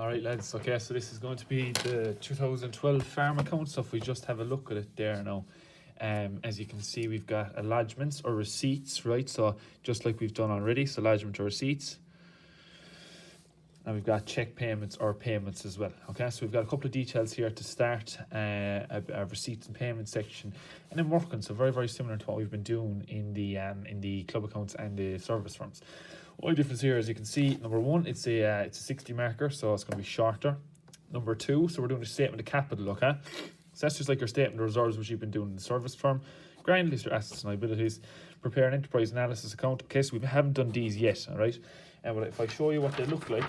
Alright lads, okay, so this is going to be the 2012 farm account, so if we just have a look at it there now. As you can see, we've got allodgements or receipts, right? So just like we've done already, so allodgement or receipts. And we've got check payments or payments as well, okay? So we've got a couple of details here to start, a receipts and payments section, and then working, so very, very similar to what we've been doing in the club accounts and the service firms. Only difference here, as you can see, number one, it's a 60 marker, so it's going to be shorter. Number two, so we're doing a statement of capital, okay? So that's just like your statement of reserves, which you've been doing in the service firm. Grand list your assets and liabilities. Prepare an enterprise analysis account. Okay, so we haven't done these yet, all right? But if I show you what they look like,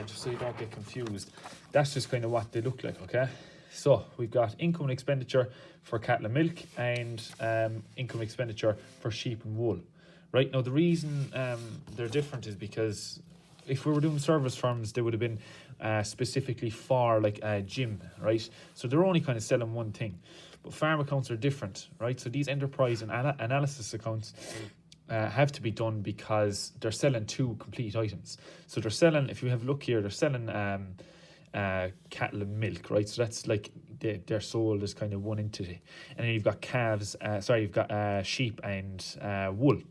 just so you don't get confused, that's just kind of what they look like, okay? So we've got income and expenditure for cattle and milk, and income and expenditure for sheep and wool. Right, now the reason they're different is because if we were doing service firms, they would have been specifically for like a gym, right? So they're only kind of selling one thing. But farm accounts are different, right? So these enterprise and analysis accounts have to be done because they're selling two complete items. So they're selling, if you have a look here, they're selling cattle and milk, right? So that's like they're sold as kind of one entity. And then you've got you've got sheep and wool.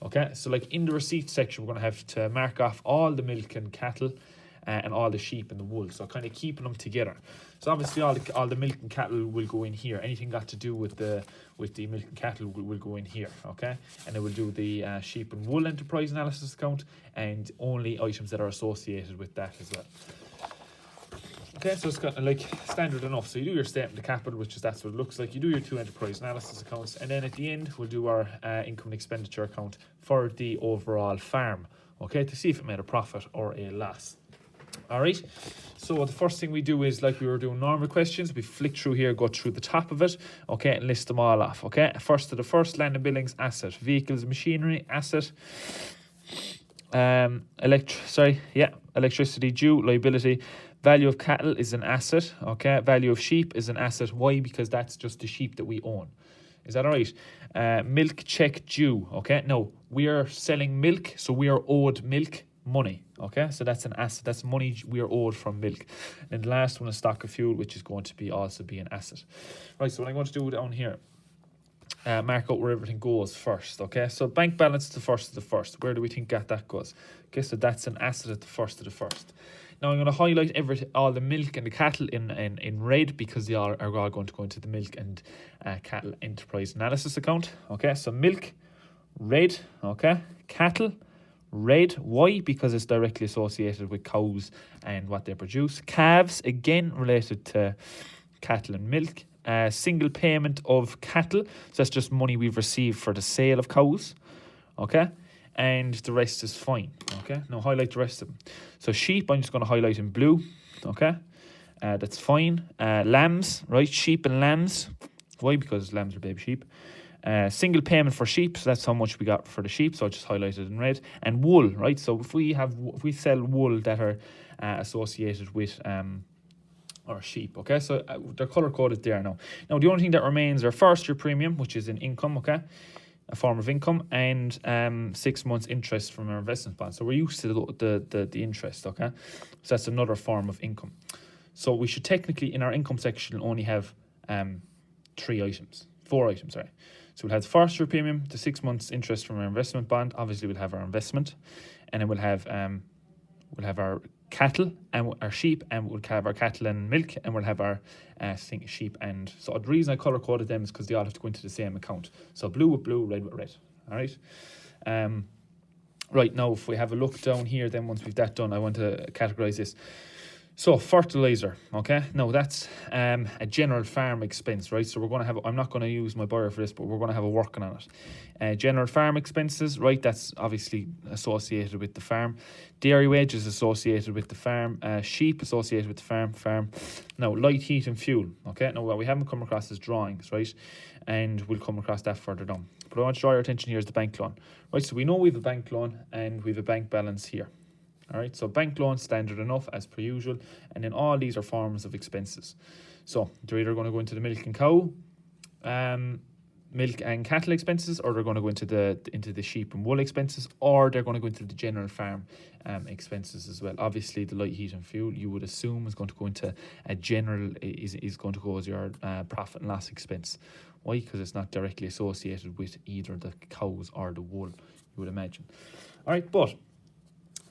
Okay, so like in the receipt section, we're going to have to mark off all the milk and cattle and all the sheep and the wool. So kind of keeping them together. So obviously all the milk and cattle will go in here. Anything got to do with the milk and cattle will go in here. Okay, and then we'll do the sheep and wool enterprise analysis account and only items that are associated with that as well. Okay, so it's kind of like standard enough. So you do your statement of capital, which is that's what it looks like. You do your two enterprise analysis accounts, and then at the end we'll do our income and expenditure account for the overall farm. Okay, to see if it made a profit or a loss. All right. So the first thing we do is, like we were doing normal questions, we flick through here, go through the top of it, okay, and list them all off. Okay, first to the first, land and buildings, asset, vehicles, machinery, asset. Electricity due, liability. Value of cattle is an asset, okay? Value of sheep is an asset. Why? Because that's just the sheep that we own. Is that all right? Milk check due, okay? No, we are selling milk, so we are owed milk money, okay? So that's an asset. That's money we are owed from milk. And the last one is stock of fuel, which is going to be also be an asset. Right, so what I'm going to do down here, mark out where everything goes first, okay? So bank balance to the first of the first. Where do we think that goes? Okay, so that's an asset at the first of the first. Now I'm going to highlight all the milk and the cattle in red because they are all going to go into the milk and cattle enterprise analysis account. Okay, so milk, red, okay? Cattle, red. Why? Because it's directly associated with cows and what they produce. Calves, again, related to cattle and milk. Single payment of cattle, so that's just money we've received for the sale of cows, okay? And the rest is fine, okay? Now highlight the rest of them. So sheep, I'm just going to highlight in blue, okay? That's fine. Lambs, right? Sheep and lambs. Why? Because lambs are baby sheep. Single payment for sheep, so that's how much we got for the sheep, so I just highlighted in red. And wool, right? So if we sell wool that are associated with or sheep, okay? So they're color coded there now. Now the only thing that remains are first year premium, which is an income, okay? A form of income, and 6 months interest from our investment bond. So we're used to the interest, okay? So that's another form of income. So we should technically, in our income section, only have 4 items, sorry. So we'll have the first year premium, the 6 months interest from our investment bond. Obviously, we'll have our investment, and then we'll have our cattle and our sheep, and we'll have our cattle and milk, and we'll have our sheep. And so the reason I color coded them is because they all have to go into the same account. So blue with blue, red with red. All right. Right, now if we have a look down here, then once we've that done, I want to categorize this. So fertilizer, okay? Now that's a general farm expense, right? So we're going to have, I'm not going to use my buyer for this, but we're going to have a working on it. General farm expenses, right? That's obviously associated with the farm. Dairy wages associated with the farm. Sheep associated with the farm. Now light, heat and fuel, okay? Now what we haven't come across is drawings, right? And we'll come across that further down. But I want to draw your attention here is the bank loan, right? So we know we have a bank loan and we have a bank balance here. All right, so bank loan, standard enough as per usual, and then all these are forms of expenses. So they're either going to go into the milk and cow milk and cattle expenses, or they're going to go into the sheep and wool expenses, or they're going to go into the general farm expenses as well. Obviously, the light, heat and fuel, you would assume, is going to go into a general, is going to go as your profit and loss expense. Why? Because it's not directly associated with either the cows or the wool, you would imagine. All right, but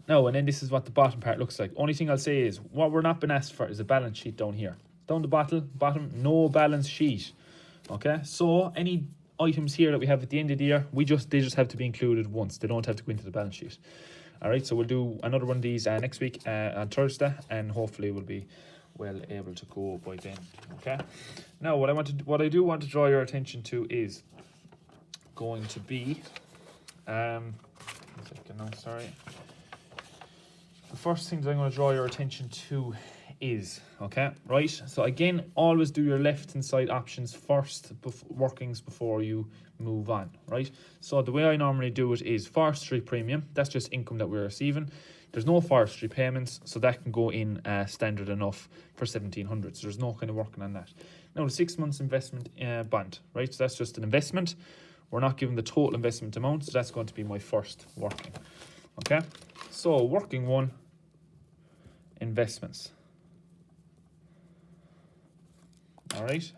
now, and then this is what the bottom part looks like. Only thing I'll say is, what we're not been asked for is a balance sheet down here. Down the bottom, no balance sheet. Okay, so any items here that we have at the end of the year, they just have to be included once. They don't have to go into the balance sheet. All right, so we'll do another one of these next week on Thursday, and hopefully we'll be well able to go by then. Okay. Now, what I do want to draw your attention to is going to be one second now, sorry. The first thing that I'm going to draw your attention to is, okay, right, so again, always do your left hand side options first, workings before you move on, right? So the way I normally do it is forestry premium, that's just income that we're receiving. There's no forestry payments, so that can go in standard enough for 1700, so there's no kind of working on that. Now the 6 months investment bond, right, so that's just an investment. We're not given the total investment amount, so that's going to be my first working. Okay, so working one, investments. All right,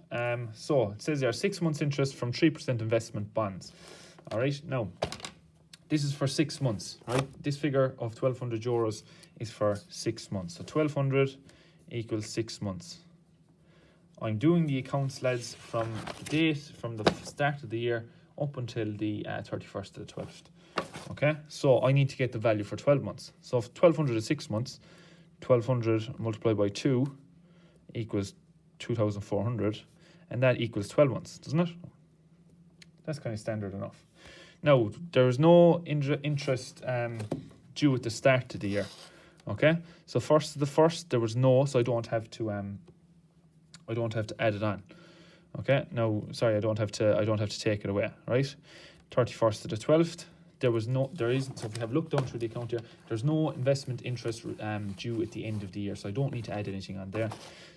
so it says there 6 months interest from 3% investment bonds. All right, now this is for 6 months, right? This figure of €1,200 is for 6 months. So 1,200 equals 6 months. I'm doing the accounts, lads, from the start of the year up until the 31st of the 12th. Okay, so I need to get the value for 12 months. So if 1,200 is 6 months, 1,200 multiplied by 2 equals 2,400, and that equals 12 months, doesn't it? That's kind of standard enough. Now, there is no interest due at the start of the year. Okay, so first of the first, there was no, so I don't have to add it on. Okay, no, sorry, I don't have to take it away, right? 31st to the 12th, there isn't. So if we have looked down through the account here, there's no investment interest due at the end of the year, so I don't need to add anything on there.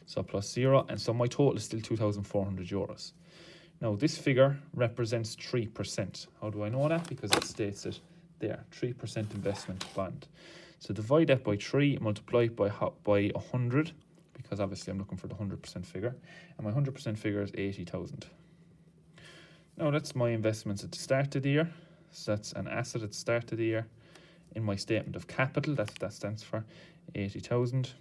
So plus 0, and so my total is still €2,400. Now this figure represents 3%. How do I know that? Because it states it there, 3% investment bond. So divide that by 3, multiply it by 100, because obviously I'm looking for the 100% figure, and my 100% figure is 80,000. Now that's my investments at the start of the year. So that's an asset at the start of the year. In my statement of capital, that stands for 80,000.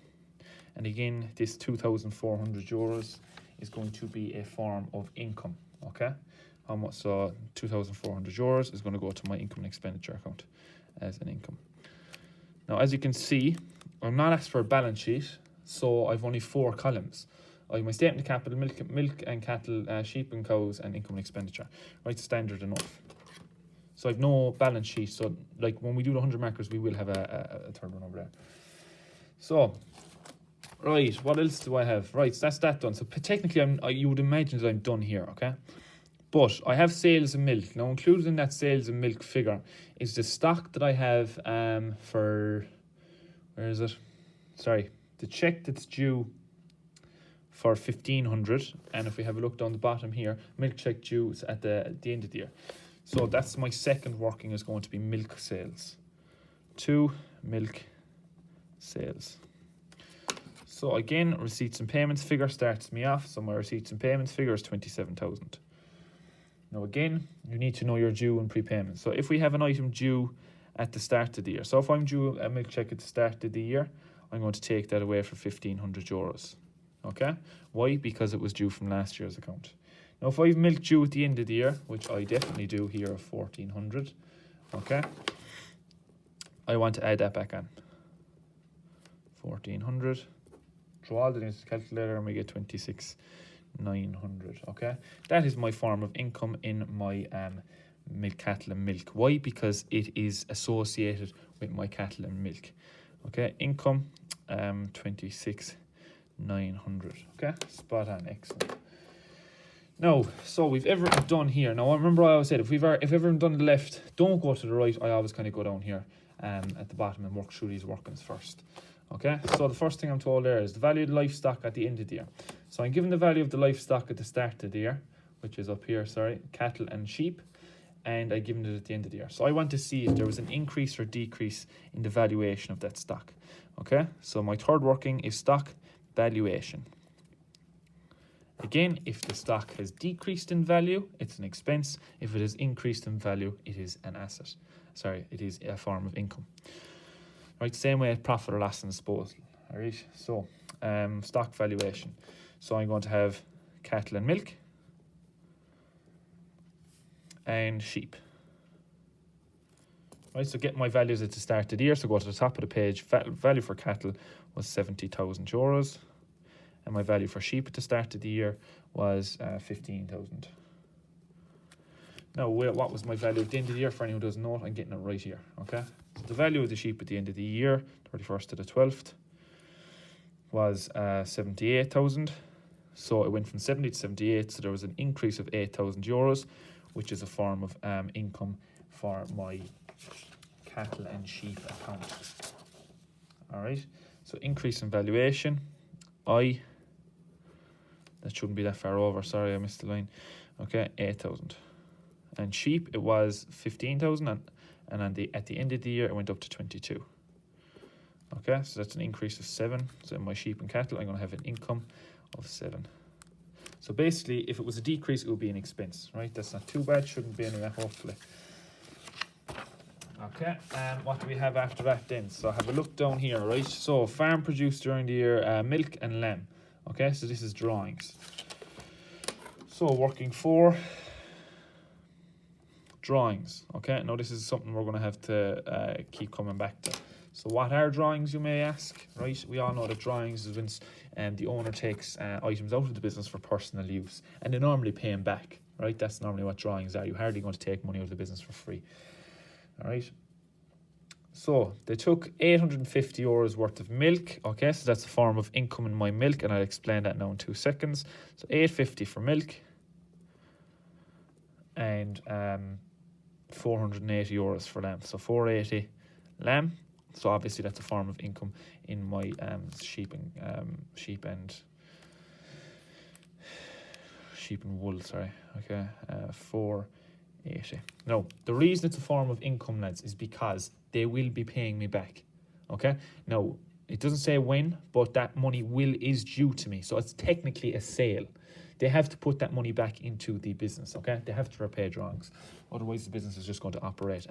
And again, this €2,400 is going to be a form of income. Okay, how much? So €2,400 is going to go to my income and expenditure account as an income. Now, as you can see, I'm not asked for a balance sheet, so I've only 4 columns. I have my statement of capital, milk and cattle, sheep and cows, and income and expenditure. Right, standard enough. So I've no balance sheet. So like when we do the 100 markers, we will have a third one over there. So, right, what else do I have? Right, so that's that done. So technically, you would imagine that I'm done here, okay? But I have sales and milk. Now, included in that sales and milk figure is the stock that I have for, where is it? Sorry, the check that's due for 1,500. And if we have a look down the bottom here, milk check due at the end of the year. So that's my second working, is going to be milk sales. 2 milk sales. So again, receipts and payments figure starts me off. So my receipts and payments figure is 27,000. Now again, you need to know your due and prepayment. So if we have an item due at the start of the year, so if I'm due a milk check at the start of the year, I'm going to take that away for €1,500. Okay? Why? Because it was due from last year's account. Now if I have milk due at the end of the year, which I definitely do here of 1,400, okay, I want to add that back on. 1,400. Draw all the things to the calculator and we get 26,900. Okay, that is my form of income in my milk, cattle and milk. Why? Because it is associated with my cattle and milk. Okay, income 26,900. Okay, spot on, excellent. Now, so we've everything done here. Now, remember I always said, if everything done on the left, don't go to the right. I always kind of go down here at the bottom and work through these workings first. Okay, so the first thing I'm told there is the value of the livestock at the end of the year. So I'm given the value of the livestock at the start of the year, which is up here, sorry, cattle and sheep, and I given it at the end of the year. So I want to see if there was an increase or decrease in the valuation of that stock. Okay, so my third working is stock valuation. Again, if the stock has decreased in value, it's an expense. If it has increased in value, it is an asset. Sorry, it is a form of income. Right, same way profit or loss and disposal. All right, so stock valuation. So I'm going to have cattle and milk and sheep. Right, so get my values at the start of the year. So go to the top of the page. Value for cattle was €70,000. And my value for sheep at the start of the year was 15,000. Now, what was my value at the end of the year? For anyone who doesn't know it, I'm getting it right here. Okay, so the value of the sheep at the end of the year, 31st to the 12th, was 78,000. So it went from 70 to 78. So there was an increase of €8,000, which is a form of income for my cattle and sheep account. All right. So increase in valuation. That shouldn't be that far over. Sorry, I missed the line. Okay, 8,000. And sheep, it was 15,000, and at the end of the year, it went up to 22. Okay, so that's an increase of 7. So in my sheep and cattle, I'm going to have an income of 7. So basically, if it was a decrease, it would be an expense, right? That's not too bad. Shouldn't be anywhere, hopefully. Okay, what do we have after that then? So have a look down here, right? So farm produced during the year milk and lamb. Okay, so this is drawings. So working for drawings. Okay, now this is something we're going to have to keep coming back to. So what are drawings, you may ask? Right, we all know that drawings is when the owner takes items out of the business for personal use, and they normally pay them back. Right, that's normally what drawings are. You're hardly going to take money out of the business for free. All right. So they took €850 worth of milk. Okay, so that's a form of income in my milk, and I'll explain that now in 2 seconds. So €850 for milk and €480 for lamb. So $480 lamb. So obviously that's a form of income in my sheep and wool. Sorry. Okay, 480. Now, the reason it's a form of income, lads, is because they will be paying me back. Okay? Now, it doesn't say when, but that money is due to me. So it's technically a sale. They have to put that money back into the business. Okay? They have to repay drawings. Otherwise, the business is just going to operate.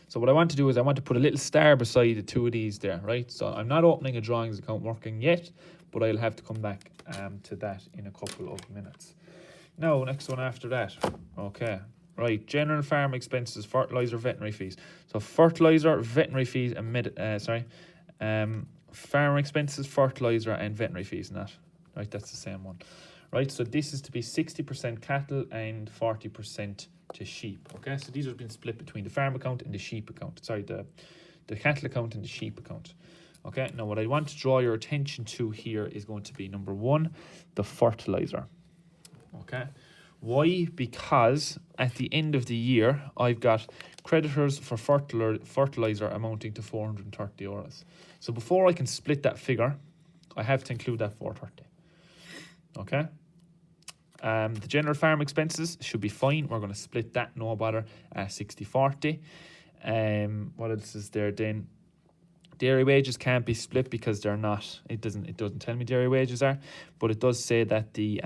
So what I want to do is I want to put a little star beside the 2 of these there, right? So I'm not opening a drawings account working yet, but I'll have to come back to that in a couple of minutes. Now, next one after that. Okay. Right, general farm expenses, fertilizer, veterinary fees. So fertilizer, veterinary fees, and farm expenses, fertilizer, and veterinary fees, and that. Right, that's the same one. Right, so this is to be 60% cattle and 40% to sheep. Okay, so these have been split between the farm account and the sheep account. Sorry, the cattle account and the sheep account. Okay, now what I want to draw your attention to here is going to be number 1, the fertilizer. Okay. Why? Because at the end of the year, I've got creditors for fertilizer amounting to €430. So before I can split that figure, I have to include that 430. Okay. The general farm expenses should be fine. We're going to split that, no bother, 60-40. What else is there then? Dairy wages can't be split because they're not. It doesn't tell me dairy wages are, but it does say that the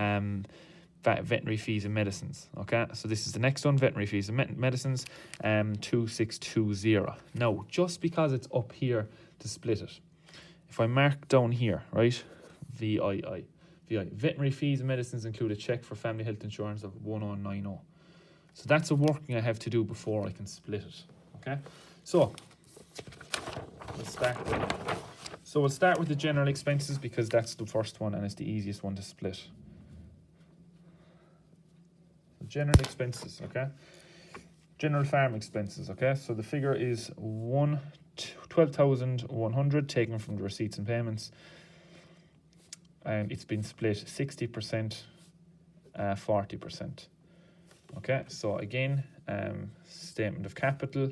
veterinary fees and medicines. Okay, so this is the next one, veterinary fees and medicines, 2620. Now, just because it's up here to split it, if I mark down here, right, VI, veterinary fees and medicines include a check for family health insurance of 1090. So that's a working I have to do before I can split it. Okay, so let's start with it. So we'll start with the general expenses because that's the first one and it's the easiest one to split. General expenses, okay? General farm expenses, okay? So the figure is 12,100 taken from the receipts and payments. And it's been split 60%, 40%. Okay, so again, statement of capital,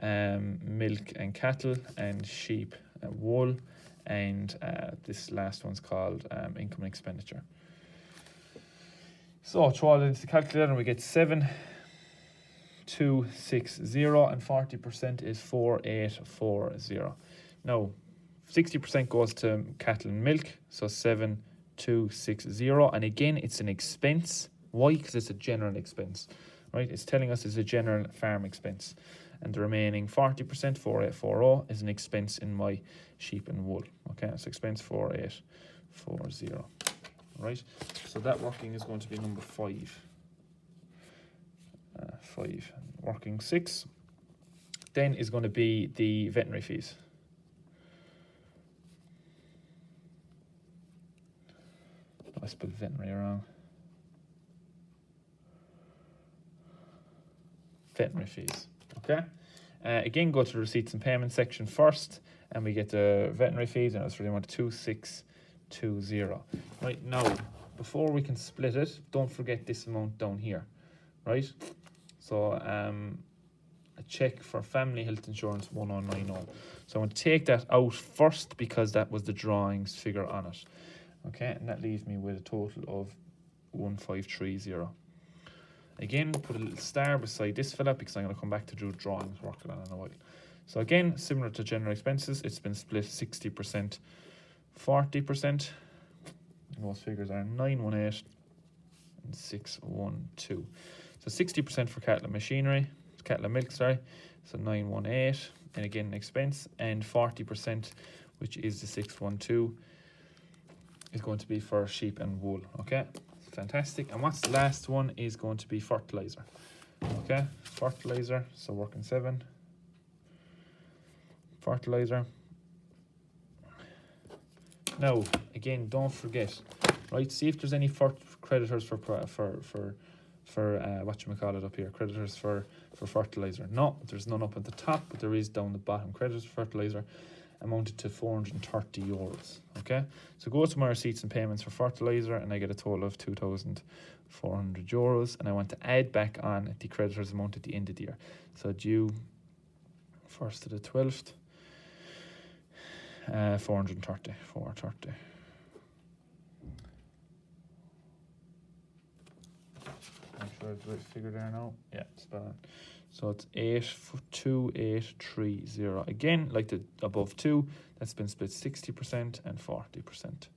milk and cattle and sheep and wool, and this last one's called income and expenditure. So throw it into the calculator and we get 7,260 and 40% is 4,840. Now 60% goes to cattle and milk, so 7,260, and again it's an expense. Why? Because it's a general expense, right? It's telling us it's a general farm expense, and the remaining 40%, 4,840, is an expense in my sheep and wool. Okay, so expense 4,840. Right, so that working is going to be number 5. 5. Working 6 then is going to be the veterinary fees. I spelled veterinary wrong. Veterinary fees. Okay. Again, go to the receipts and payments section first, and we get the veterinary fees, and it's really want 2,620. Right, now before we can split it, don't forget this amount down here. Right, so a check for family health insurance 1090. So I'm going to take that out first because that was the drawings figure on it. Okay, and that leaves me with a total of 1530. Again, put a little star beside this fella because I'm going to come back to do drawings working on it in a while. So again, similar to general expenses, it's been split 60%, 40%. Those figures are 918 and 612. So 60% for cattle and machinery, cattle and milk, sorry. So 918, and again, expense, and 40%, which is the 612, is going to be for sheep and wool. Okay, fantastic. And what's the last one is going to be fertilizer. Okay, fertilizer. So working 7. Fertilizer. Now, again, don't forget, right? See if there's any creditors for whatchamacallit up here. Creditors for fertilizer. No, there's none up at the top, but there is down the bottom. Creditors for fertilizer amounted to 430 euros. Okay, so go to my receipts and payments for fertilizer, and I get a total of 2,400 euros, and I want to add back on the creditors amount at the end of the year. So due 1st to the 12th, 430. Make sure I have the right figure there now. Yeah, spot on. So it's 82830. Again, like the above 2, that's been split 60% and 40%.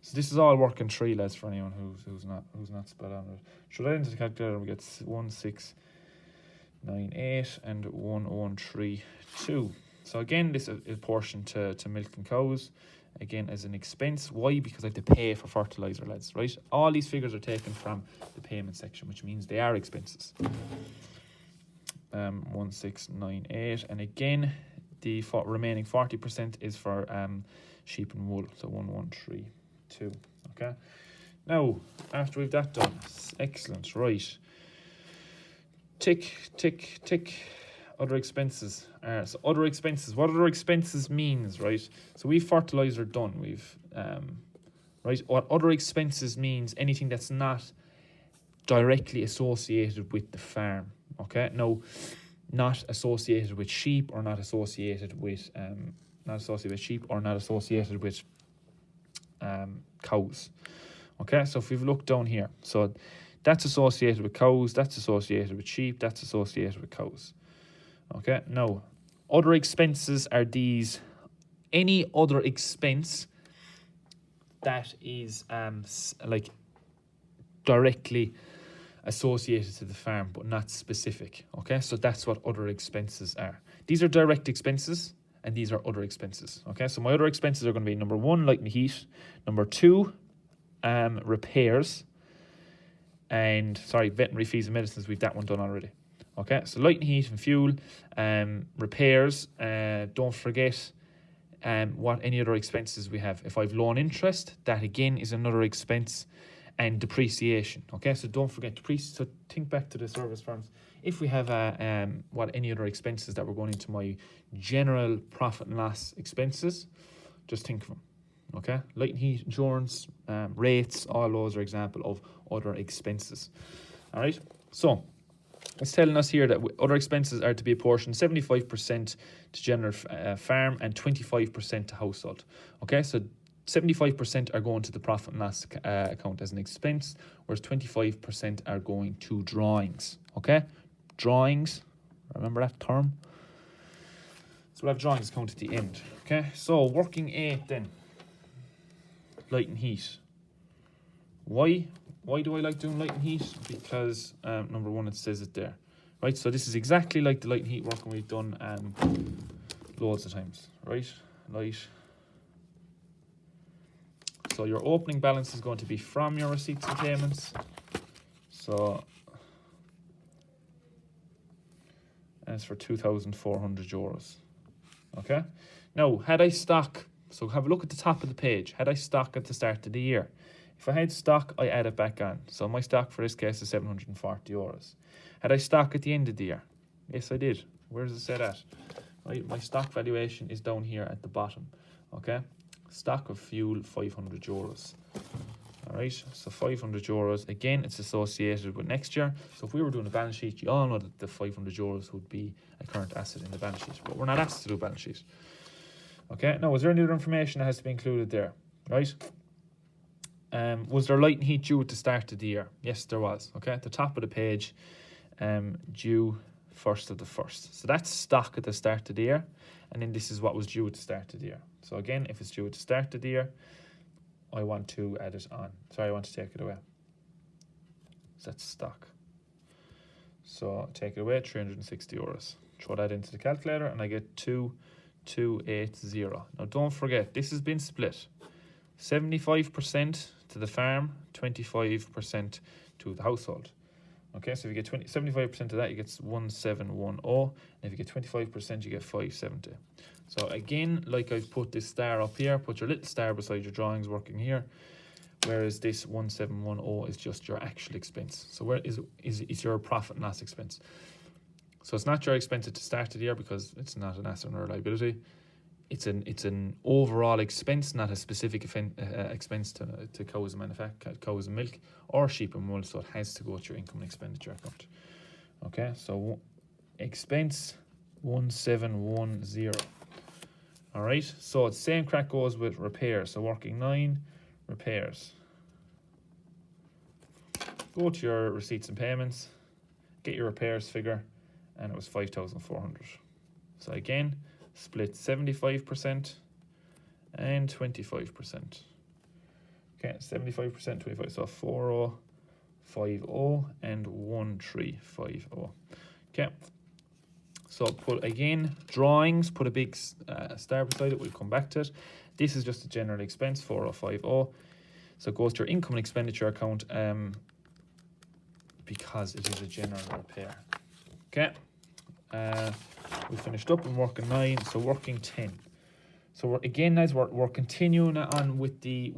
So this is all working 3, lads, for anyone who's not spot on it. Should I into the calculator, we get 1698 and 1132. So again, this is a portion to milk and cows, again as an expense. Why? Because I have to pay for fertilizer, lads, right? All these figures are taken from the payment section, which means they are expenses. 1698, and again, the remaining 40% is for sheep and wool, so 1132. Okay. Now, after we've that done, excellent, right? Tick, tick, tick. Other expenses. So other expenses. What other expenses means, right? So we've fertilizer done. We've right. What other expenses means anything that's not directly associated with the farm. Okay. No, not associated with sheep, or not associated with sheep, or not associated with cows. Okay. So if we've looked down here, so that's associated with cows. That's associated with sheep. That's associated with cows. Okay, now, other expenses are these. Any other expense that is like directly associated to the farm, but not specific. Okay, so that's what other expenses are. These are direct expenses, and these are other expenses. Okay, so my other expenses are going to be number 1, light and heat. Number 2, repairs. And veterinary fees and medicines. We've that one done already. Okay, so light and heat and fuel, repairs. Don't forget what any other expenses we have. If I've loan interest, that again is another expense, and depreciation. Okay, so don't forget so think back to the service firms. If we have what any other expenses that were going into my general profit and loss expenses, just think of them. Okay, light and heat, insurance, rates, all those are example of other expenses. All right, so it's telling us here that other expenses are to be apportioned 75% to general farm and 25% to household. Okay, so 75% are going to the profit and loss account as an expense, whereas 25% are going to drawings. Okay, drawings. Remember that term. So we'll have drawings account at the end. Okay, so working 8 then. Light and heat. Why do I like doing light and heat? Because number one, it says it there, right? So this is exactly like the light and heat working we've done loads of times, right? Light. So your opening balance is going to be from your receipts and payments. So and it's for €2,400. Okay. Now, had I stock, so have a look at the top of the page. Had I stock at the start of the year? If I had stock, I add it back on. So my stock for this case is €740. Had I stock at the end of the year? Yes, I did. Where does it say that? Right, my stock valuation is down here at the bottom. Okay, stock of fuel €500. All right, so €500. Again, it's associated with next year. So if we were doing a balance sheet, you all know that the €500 would be a current asset in the balance sheet. But we're not asked to do a balance sheet. Okay, now is there any other information that has to be included there? Right. Was there light and heat due at the start of the year? Yes, there was. Okay, at the top of the page, due 1st of the 1st. So that's stock at the start of the year, and then this is what was due at the start of the year. So again, if it's due at the start of the year, I want to add it on. Sorry, I want to take it away. So that's stock. So take it away, €360. Throw that into the calculator, and I get 2280. Now don't forget, this has been split. 75% to the farm, 25% to the household. Okay, so if you get 75% of that, you get 1710. And if you get 25%, you get 570. So again, like I've put this star up here, put your little star beside your drawings working here. Whereas this 1710 is just your actual expense. So where is your profit and loss expense? So it's not your expense at the start of the year because it's not an asset or a liability. It's an overall expense, not a specific expense to cows and cows and milk or sheep and wool. So it has to go to your income and expenditure account. Okay, so expense 1710. All right, so the same crack goes with repairs. So working 9, repairs. Go to your receipts and payments, get your repairs figure, and it was 5,400. So again, split 75% and 25%. Okay, 75%, 25. So 4050 and 1350. Okay. So put again drawings. Put a big star beside it. We'll come back to it. This is just a general expense 4050. So it goes to your income and expenditure account. Because it is a general repair. Okay. We finished up in working 9, so working 10. So we're again, guys, we're continuing on with the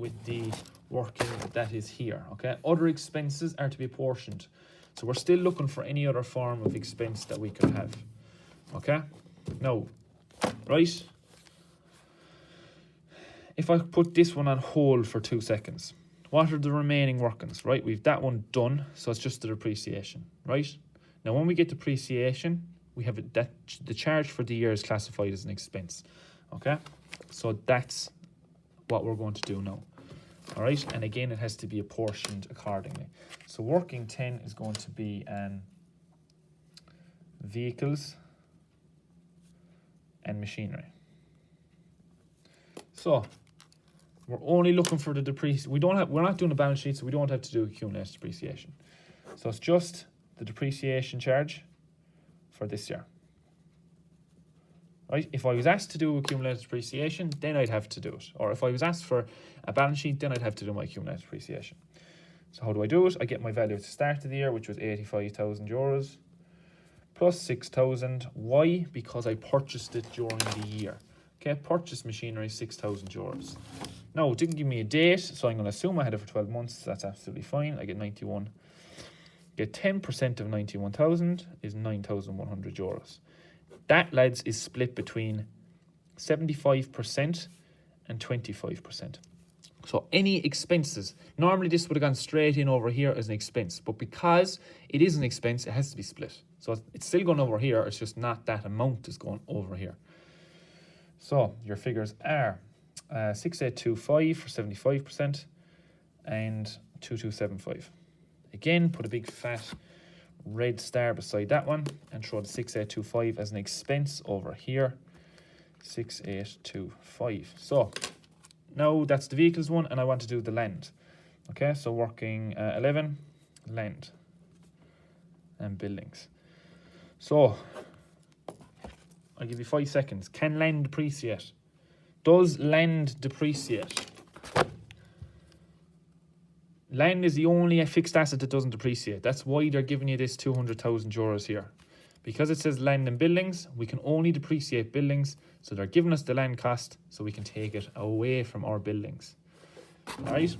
working that is here. Okay, other expenses are to be apportioned. So we're still looking for any other form of expense that we could have. Okay, now, right. If I put this one on hold for 2 seconds, what are the remaining workings? Right, we've that one done, so it's just the depreciation. Right, now when we get depreciation, we have that the charge for the year is classified as an expense. Okay, so that's what we're going to do now. All right, and again, it has to be apportioned accordingly. So working 10 is going to be vehicles and machinery. So we're only looking for the depreciation. We're not doing a balance sheet, so we don't have to do accumulated depreciation. So it's just the depreciation charge for this year. Right? If I was asked to do accumulated depreciation, then I'd have to do it. Or if I was asked for a balance sheet, then I'd have to do my accumulated depreciation. So how do I do it? I get my value at the start of the year, which was €85,000, plus 6,000. Why? Because I purchased it during the year. Okay, purchase machinery, €6,000. Now, it didn't give me a date, so I'm going to assume I had it for 12 months. So that's absolutely fine. I get 91. Get 10% of 91,000 is €9,100. That, lads, is split between 75% and 25%. So any expenses, normally this would have gone straight in over here as an expense, but because it is an expense, it has to be split. So it's still going over here, it's just not that amount is going over here. So your figures are 6825 for 75% and 2275. Again, put a big fat red star beside that one and throw the 6825 as an expense over here. 6825. So now that's the vehicles one, and I want to do the land. Okay, so working 11, land and buildings. So I'll give you 5 seconds. Can land depreciate? Does land depreciate? Land is the only fixed asset that doesn't depreciate. That's why they're giving you this 200,000 euros here. Because it says land and buildings, we can only depreciate buildings. So they're giving us the land cost so we can take it away from our buildings. All right?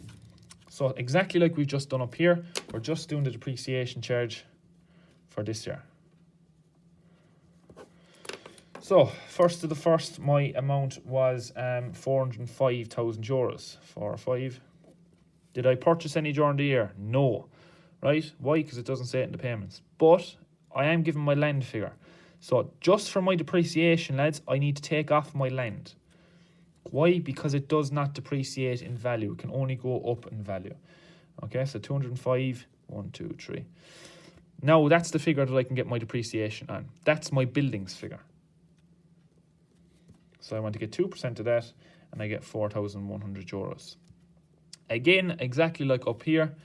So exactly like we've just done up here, we're just doing the depreciation charge for this year. So first to the first, my amount was 405,000 euros. 405. Did I purchase any during the year? No. Right? Why? Because it doesn't say it in the payments. But I am given my land figure. So just for my depreciation, lads, I need to take off my land. Why? Because it does not depreciate in value. It can only go up in value. Okay, so 205, 1, 2, 3. Now that's the figure that I can get my depreciation on. That's my buildings figure. So I want to get 2% of that, and I get 4,100 euros. Again, exactly like up here,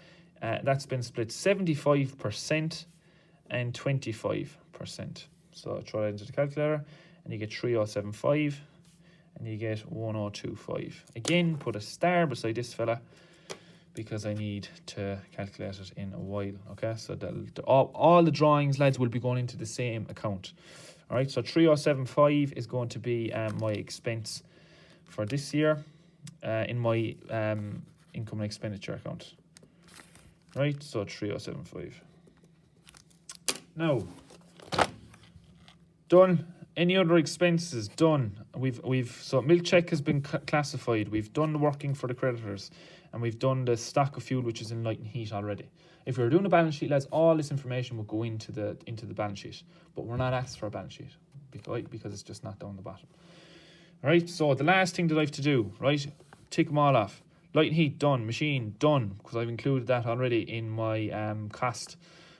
that's been split 75% and 25%. So throw that into the calculator, and you get 3075, and you get 1025. Again, put a star beside this fella, because I need to calculate it in a while. Okay, so all the drawings, lads, will be going into the same account. All right, so 3075 is going to be my expense for this year in my income and expenditure account. Right, so 3075. Now, done. Any other expenses? Done. So milk check has been classified. We've done the working for the creditors, and we've done the stock of fuel, which is in light and heat already. If we were doing a balance sheet, lads, all this information will go into the balance sheet, but we're not asked for a balance sheet because it's just not down the bottom. All right. So the last thing that I have to do, right? Tick them all off. Light and heat done. Machine done, because I've included that already in my cost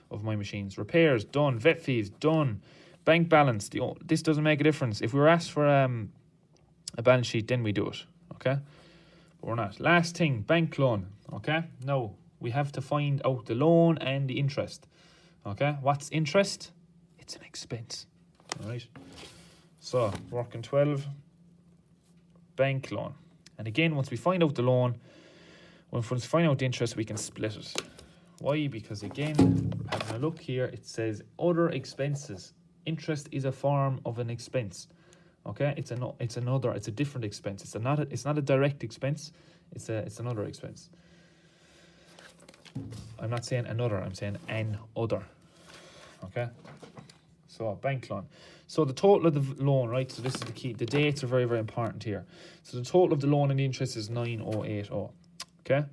of my machines. Repairs done. Vet fees done. Bank balance. This doesn't make a difference. If we were asked for a balance sheet, then we do it. Okay. But we're not. Last thing, bank loan. Okay. Now we have to find out the loan and the interest. Okay. What's interest? It's an expense. All right. So working 12. Bank loan. And again, once we find out the loan, once we find out the interest, we can split it. Why? Because again, having a look here, it says other expenses. Interest is a form of an expense. Okay, it's a different expense. It's not a direct expense. It's another expense. I'm not saying another. I'm saying an other. Okay. So bank loan. So the total of the loan, right? So this is the key. The dates are very, very important here. So the total of the loan and the interest is 9080. Okay.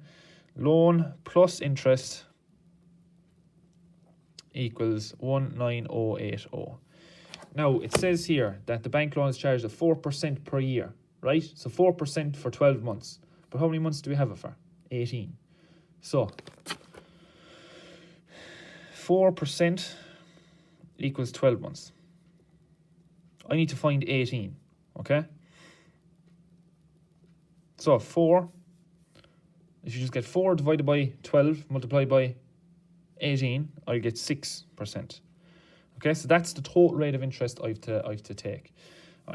Loan plus interest equals 19080. Now it says here that the bank loan is charged at 4% per year, right? So 4% for 12 months. But how many months do we have it for? 18. So 4% equals 12 months. I need to find 18, okay? So 4, if you just get 4 divided by 12 multiplied by 18, I'll get 6%. Okay, so that's the total rate of interest I have to take.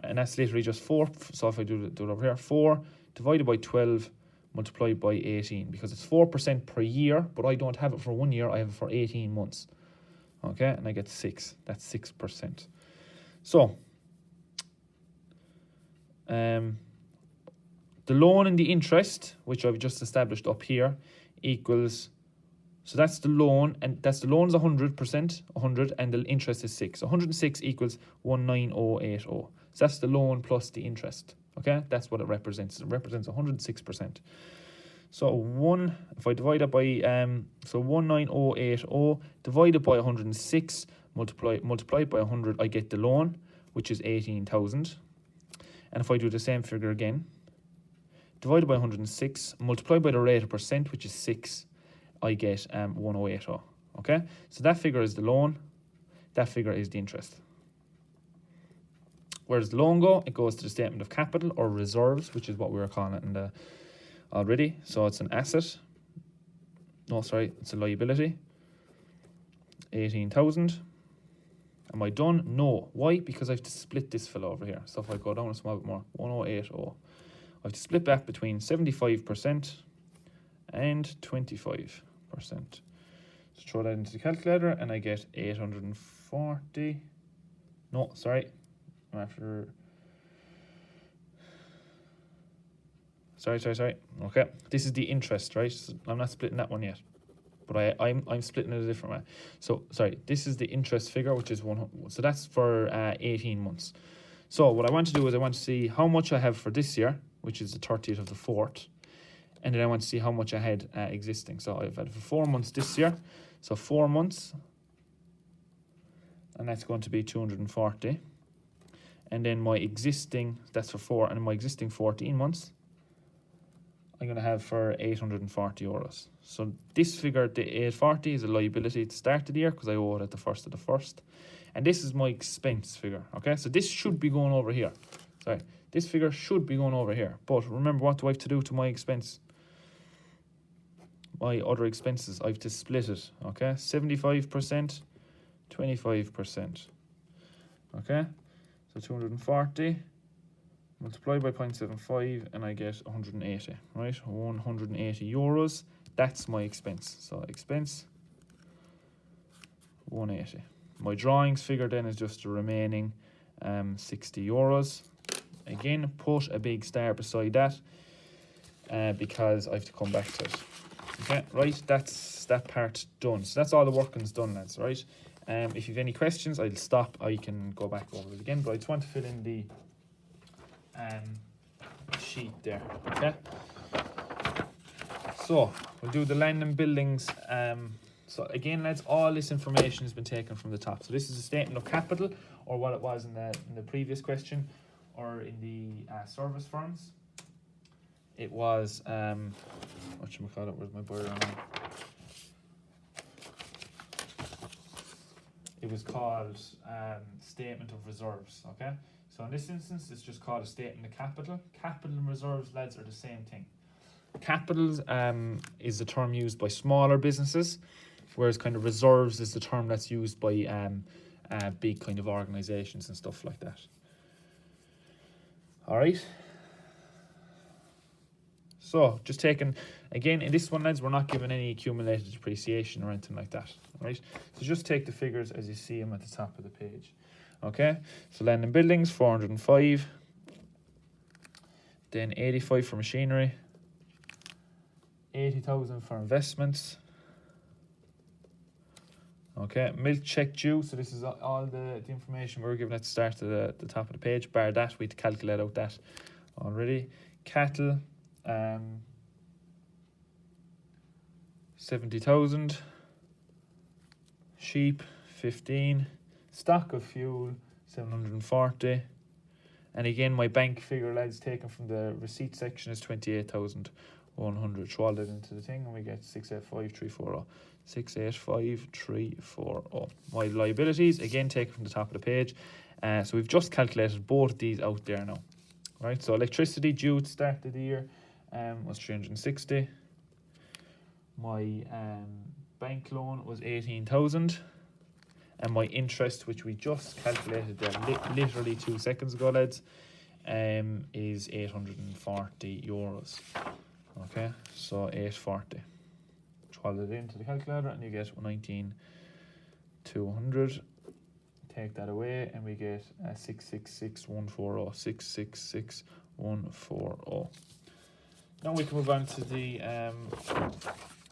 And that's literally just 4. So if I do it over here, 4 divided by 12 multiplied by 18, because it's 4% per year, but I don't have it for 1 year, I have it for 18 months. Okay, and I get 6. That's 6%. So, the loan and the interest, which I've just established up here, equals, so that's the loan, and that's the loan is 100%, 100, and the interest is 6. 106 equals 19080. So that's the loan plus the interest. Okay, that's what it represents. It represents 106%. So if I divide it by so 19080 divided by 106 multiplied by 100, I get the loan, which is 18,000. And if I do the same figure again, divided by 106, multiplied by the rate of percent, which is 6, I get 1080. Okay, so that figure is the loan, that figure is the interest. Where does the loan go? It goes to the statement of capital or reserves, which is what we were calling it in the already. So it's an asset. No, sorry, it's a liability. 18,000. Am I done? No. Why? Because I have to split this fella over here. So if I go down a small bit more, 1080. I have to split that between 75% and 25%. So throw that into the calculator and I get 840. No, sorry. After. Sorry. Okay, this is the interest, right? So I'm not splitting that one yet, but I'm splitting it a different way. So sorry, this is the interest figure, which is 100. So that's for 18 months. So what I want to do is I want to see how much I have for this year, which is the 30th of the 4th, and then I want to see how much I had existing. So I've had for 4 months this year, so 4 months, and that's going to be 240. And then my existing, that's for 4, and my existing 14 months, I'm going to have for 840 euros. So this figure, the 840, is a liability at the start of the year because I owe it at the 1st of the 1st. And this is my expense figure, okay? So this should be going over here. Sorry, this figure should be going over here. But remember, what do I have to do to my expense? My other expenses, I have to split it, okay? 75%, 25%, okay? So 240 multiplied by 0.75 and I get 180, right? 180 euros. That's my expense. So expense 180. My drawings figure then is just the remaining 60 euros. Again, put a big star beside that because I have to come back to it. Okay, right, that's that part done. So that's all the working's done, lads, right? If you've any questions, I'll stop. I can go back over it again, but I just want to fill in the sheet there, okay? So we'll do the land and buildings. So again, lads, all this information has been taken from the top. So this is a statement of capital, or what it was in the previous question, or in the service firms. It was whatchamacallit, where's my border on? It was called statement of reserves, okay? So in this instance, it's just called a statement of capital. Capital and reserves, lads, are the same thing. Capitals is the term used by smaller businesses, whereas kind of reserves is the term that's used by big kind of organisations and stuff like that. All right. So just taking, again, in this one, lads, we're not given any accumulated depreciation or anything like that, right? So just take the figures as you see them at the top of the page, okay? So land and buildings, 405, then 85 for machinery, 80,000 for investments, okay? Milk check due, so this is all the information we were given at the start of the top of the page. Bar that, we had to calculate out that already. Cattle, 70,000, sheep 15, stock of fuel 740, and again my bank figure, lads, taken from the receipt section is 28,100. Throw all that into the thing and we get 685,340. 685,340. My liabilities, again taken from the top of the page. So we've just calculated both of these out there now, right? So electricity due at the start of the year was 360. My bank loan was 18,000, and my interest, which we just calculated there literally 2 seconds ago, lads, is 840 euros. Okay, so 840. Plug it into the calculator and you get 19,200. Take that away and we get 666,140. 666,140. Now we can move on to the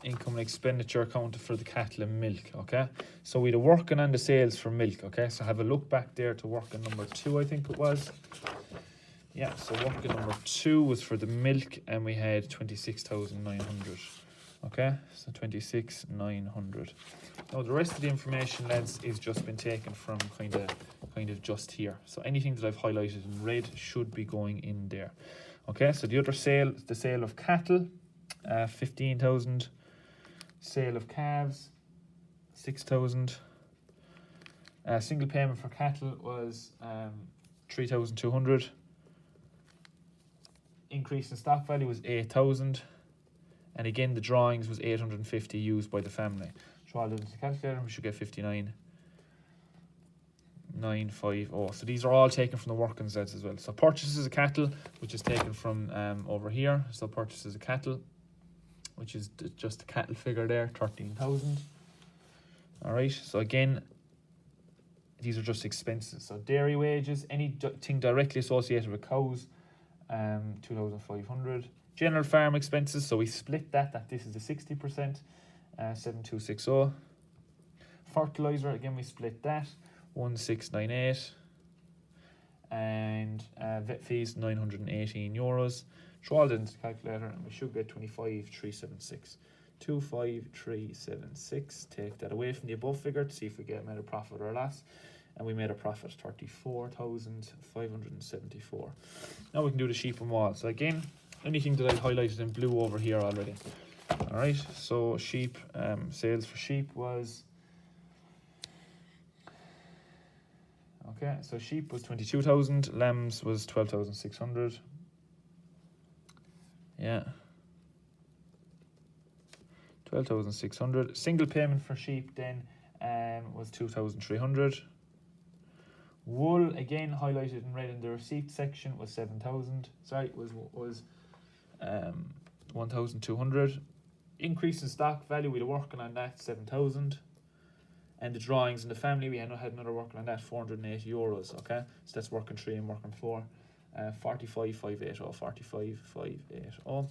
income and expenditure account for the cattle and milk, okay? So we're working on the sales for milk, okay? So have a look back there to working number 2, I think it was. Yeah, so working number 2 was for the milk and we had 26,900, okay? So 26,900. Now the rest of the information, lads, is just been taken from kind of just here. So anything that I've highlighted in red should be going in there. Okay, so the other sale, the sale of cattle, 15,000. Sale of calves, 6,000. Single payment for cattle was 3,200. Increase in stock value was 8,000. And again, the drawings was 850 used by the family. So I'll do the calculator, we should get 59,950. So these are all taken from the working sets as well. So purchases of cattle, which is taken from over here. So purchases of cattle, which is just the cattle figure there, 13,000. All right, so again, these are just expenses. So dairy wages, anything directly associated with cows, 2,500. General farm expenses, so we split that this is the 60%, 7,260. Fertilizer, again, we split that, 1,698. And vet fees, 918 euros. Throw all that into the calculator and we should get 25,376. 25,376. Take that away from the above figure to see if we made a profit or a loss. And we made a profit, 34,574. Now we can do the sheep and wool. So again, anything that I highlighted in blue over here already. All right, so sheep, sales for sheep was... Okay, so sheep was 22,000, lambs was 12,600. Yeah. 12,600. Single payment for sheep then was 2,300. Wool, again highlighted in red in the receipt section, was 7,000. Sorry, was 1,200. Increase in stock value, we were working on that, 7,000. And the drawings in the family, we had another working on that, 480 euros. Okay, so that's working 3 and working 4. 45,580, 45,580.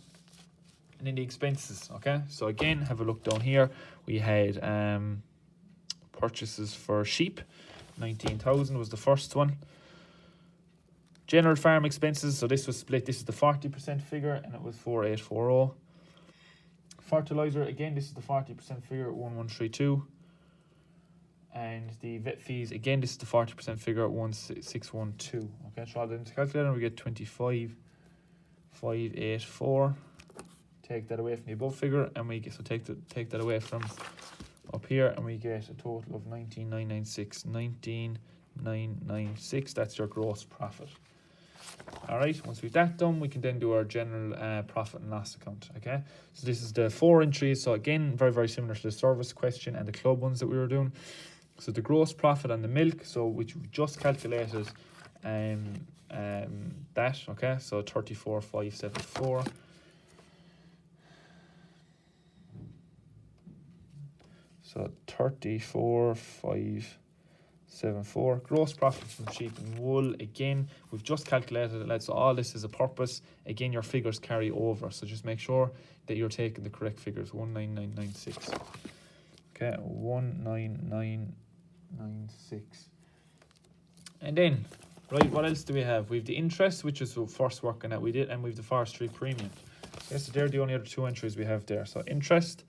And then the expenses, okay? So again, have a look down here. We had purchases for sheep, 19,000 was the first one. General farm expenses, so this was split. This is the 40% figure, and it was 4,840. Fertilizer, again, this is the 40% figure, 1,132. And the vet fees, again, this is the 40% figure, 1,612. Okay, so I'll do the calculator and we get 25,584. Take that away from the above figure, and we get, so take that away from up here, and we get a total of 19,996. 19,996. That's your gross profit. All right. Once we've that done, we can then do our general profit and loss account. Okay. So this is the 4 entries. So again, very similar to the service question and the club ones that we were doing. So the gross profit on the milk, so which we just calculated, that, okay, so 34,574. So 34,574. Gross profit from sheep and wool, again, we've just calculated it, so all this is a purpose. Again, your figures carry over, so just make sure that you're taking the correct figures, 19996. Okay, 19996. And then, right, what else do we have? We have the interest, which is the first working that we did, and we have the forestry premium. Okay, so they're the only other 2 entries we have there. So interest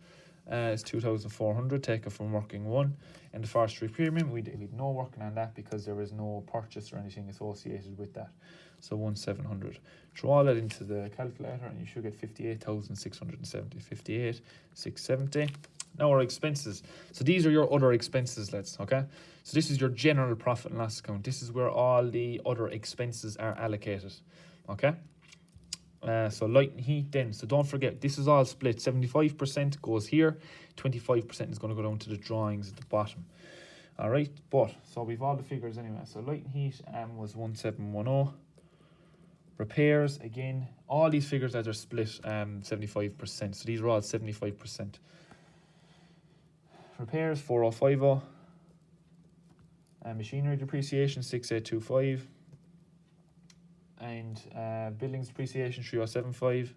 is 2,400 taken from working 1, and the forestry premium, we did no working on that because there was no purchase or anything associated with that. So 1,700. Throw all that into the calculator and you should get 58,670. 58,670. Now our expenses. So these are your other expenses, lads, okay? So this is your general profit and loss account. This is where all the other expenses are allocated, okay? So light and heat then. So don't forget, this is all split. 75% goes here. 25% is going to go down to the drawings at the bottom. All right, but, so we've all the figures anyway. So light and heat was 1,710. Repairs, again, all these figures that are split 75%. So these are all 75%. Repairs, 4,050. Machinery depreciation, 6,825. And buildings depreciation, 3,075.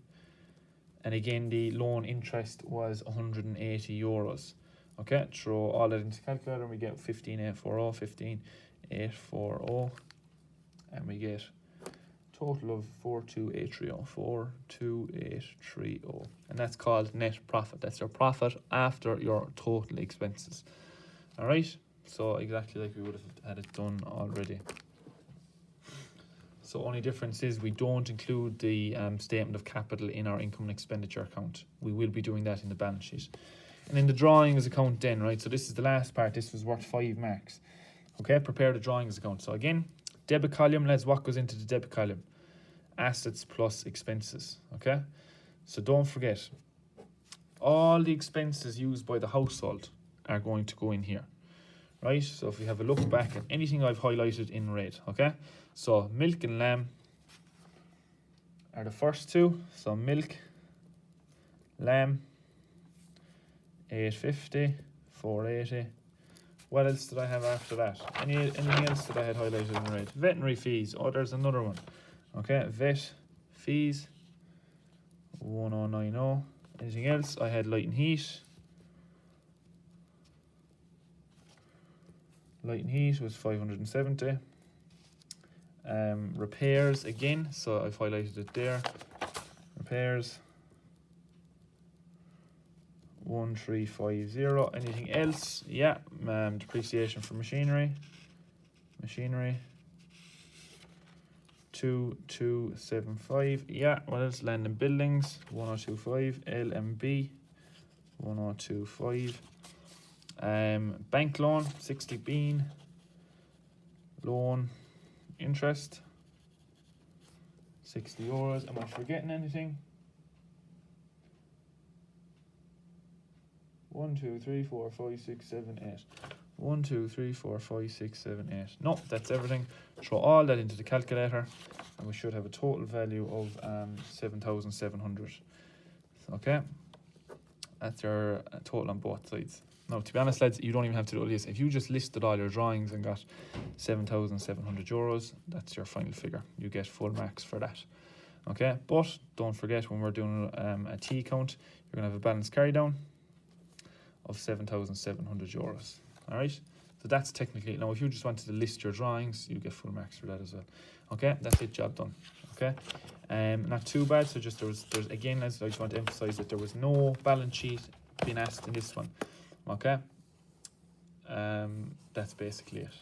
And again, the loan interest was 180 euros. Okay, throw all that into the calculator and we get 15,840, 15,840. And we get total of 42830, 42830. And that's called net profit. That's your profit after your total expenses. All right, so exactly like we would have had it done already. So only difference is we don't include the statement of capital in our income and expenditure account. We will be doing that in the balance sheet. And in the drawings account then, right, so this is the last part. This was worth 5 marks. Okay, prepare the drawings account. So again, debit column, lads, what goes into the debit column? Assets plus expenses, okay? So don't forget, all the expenses used by the household are going to go in here, right? So if we have a look back at anything I've highlighted in red, okay? So milk and lamb are the first two. So milk, lamb, 850, 480. What else did I have after that? Anything else that I had highlighted in red? Veterinary fees. Oh, there's another one. Okay, vet fees, 1090. Anything else? I had light and heat. Light and heat was 570. Repairs again, so I've highlighted it there. Repairs, 1350. Anything else? Yeah, depreciation for machinery. 2275. Yeah, what else? Land and buildings, 1025. LMB, 1025. Bank loan, 60 bean. Loan interest, 60 euros. Am I forgetting anything? 1, 2, 3, 4, 5, 6, 7, 8. 1, 2, 3, 4, 5, 6, 7, 8. No, that's everything. Throw all that into the calculator and we should have a total value of 7,700. Okay, that's your total on both sides. Now, to be honest, lads, you don't even have to do all this. If you just listed all your drawings and got 7,700 euros, that's your final figure. You get full marks for that. Okay, but don't forget when we're doing a T count, you're going to have a balance carry down of 7,700 euros. All right, so that's technically, now if you just wanted to list your drawings, you get full marks for that as well. Okay, that's it, job done. Okay, not too bad. So just there's again, as I just want to emphasize that there was no balance sheet being asked in this one. Okay, that's basically it.